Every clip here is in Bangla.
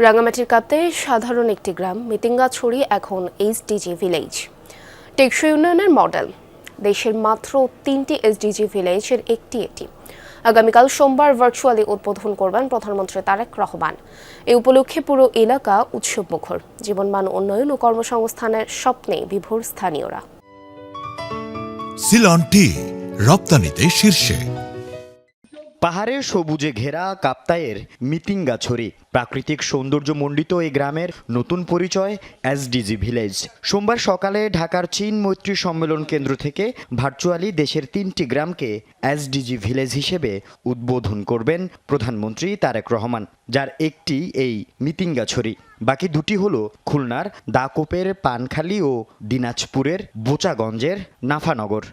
রাঙামাটির কাপ্তে সাধারণ একটি গ্রাম মিতিঙ্গাছড়ি এখন এসডিজি ভিলেজ। টেকসই উন্নয়নের মডেল। দেশের মাত্র 3টি এসডিজি ভিলেজের একটি এটি। আগামীকাল সোমবার ভার্চুয়ালি উদ্বোধন করবেন প্রধানমন্ত্রী তারেক রহমান। এই উপলক্ষে পুরো এলাকা উৎসবমুখর। জীবনমান উন্নয়ন ও কর্মসংস্থানের স্বপ্নে বিভোর স্থানীয়রা। সিলন টি রপ্তানিতে শীর্ষে। পাহাড়ে সবুজে ঘেরা কাপ্তাইয়ের মিতিঙ্গাছড়ি প্রাকৃতিক সৌন্দর্যমণ্ডিত এই গ্রামের নতুন পরিচয় এসডিজি ভিলেজ। সোমবার সকালে ঢাকার চীন মৈত্রী সম্মেলন কেন্দ্র থেকে ভার্চুয়ালি দেশের 3টি গ্রামকে এসডিজি ভিলেজ হিসেবে উদ্বোধন করবেন প্রধানমন্ত্রী তারেক রহমান, যার একটি এই মিতিঙ্গাছড়ি। বাকি দুটি হলো খুলনার দাকোপের পানখালী ও দিনাজপুরের বোচাগঞ্জের নাফানগর।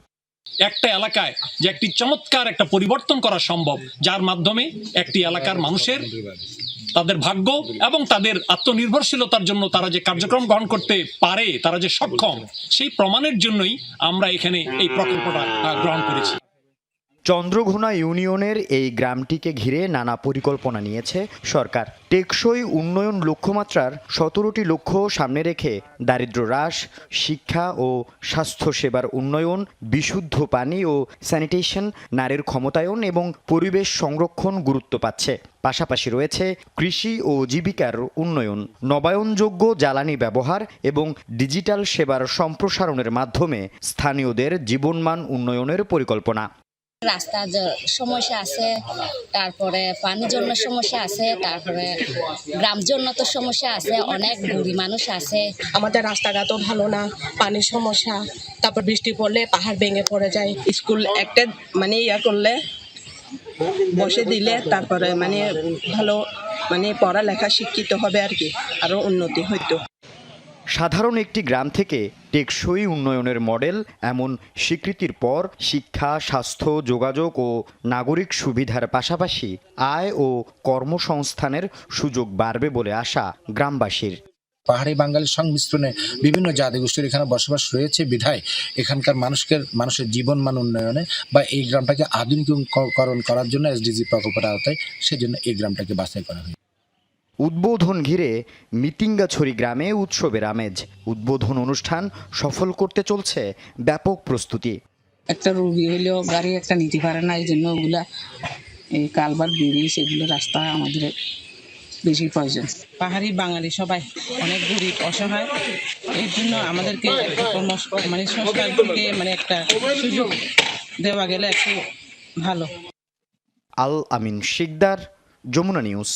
একটা এলাকায় যে একটি চমৎকার একটা পরিবর্তন করা সম্ভব, যার মাধ্যমে একটি এলাকার মানুষের তাদের ভাগ্য এবং তাদের আত্মনির্ভরশীলতার জন্য তারা যে কার্যক্রম গ্রহণ করতে পারে, তারা যে সক্ষম, সেই প্রমাণের জন্যই আমরা এখানে এই প্রকল্পটা গ্রহণ করেছি। চন্দ্রঘোনা ইউনিয়নের এই গ্রামটিকে ঘিরে নানা পরিকল্পনা নিয়েছে সরকার। টেকসই উন্নয়ন লক্ষ্যমাত্রার 17টি লক্ষ্য সামনে রেখে দারিদ্র্য হ্রাস, শিক্ষা ও স্বাস্থ্যসেবার উন্নয়ন, বিশুদ্ধ পানি ও স্যানিটেশন, নারীর ক্ষমতায়ন এবং পরিবেশ সংরক্ষণ গুরুত্ব পাচ্ছে। পাশাপাশি রয়েছে কৃষি ও জীবিকার উন্নয়ন, নবায়নযোগ্য জ্বালানি ব্যবহার এবং ডিজিটাল সেবার সম্প্রসারণের মাধ্যমে স্থানীয়দের জীবনমান উন্নয়নের পরিকল্পনা। রাস্তার সমস্যা আছে, তারপরে পানির জন্য সমস্যা আছে, তারপরে গ্রাম জন্য তো সমস্যা আছে, অনেক বুড়ি মানুষ আছে। আমাদের রাস্তাঘাটও ভালো না, পানির সমস্যা, তারপর বৃষ্টি পড়লে পাহাড় ভেঙে পড়ে যায়। স্কুল একটা করলে বসে দিলে তারপরে ভালো পড়ালেখা শিক্ষিত হবে আর কি, আরো উন্নতি হইতো। সাধারণ একটি গ্রাম থেকে টেকসই উন্নয়নের মডেল এমন স্বীকৃতির পর শিক্ষা, স্বাস্থ্য, যোগাযোগ ও নাগরিক সুবিধার পাশাপাশি আয় ও কর্মসংস্থানের সুযোগ বাড়বে বলে আশা গ্রামবাসীর। পাহাড়ি বাঙালির সংমিশ্রণে বিভিন্ন জাতিগোষ্ঠীর এখানে বসবাস রয়েছে বিধায় এখানকার মানুষের জীবনমান উন্নয়নে বা এই গ্রামটাকে আধুনিকীকরণ করার জন্য এসডিজি প্রকল্পের আওতায় সেজন্য এই গ্রামটাকে বাছাই করা হয়। উদ্বোধন ঘিরে মিতিঙ্গাছড়ি গ্রামে উৎসবের আমেজ। উদ্বোধন অনুষ্ঠান সফল করতে চলছে ব্যাপক প্রস্তুতি। একটা রোগী হইলেও গাড়ি একটা নিতে পারে না, এই জন্য ওগুলা এই কালভার্ট বেরিয়ে সেগুলো রাস্তা আমাদের বেশি প্রয়োজন। পাহাড়ি বাঙালি সবাই অনেক গরিব অসহায়, এর জন্য আমাদেরকে সংস্কার থেকে একটা সুযোগ দেওয়া গেলে একটু ভালো। আল আমিন শিকদার, যমুনা নিউজ।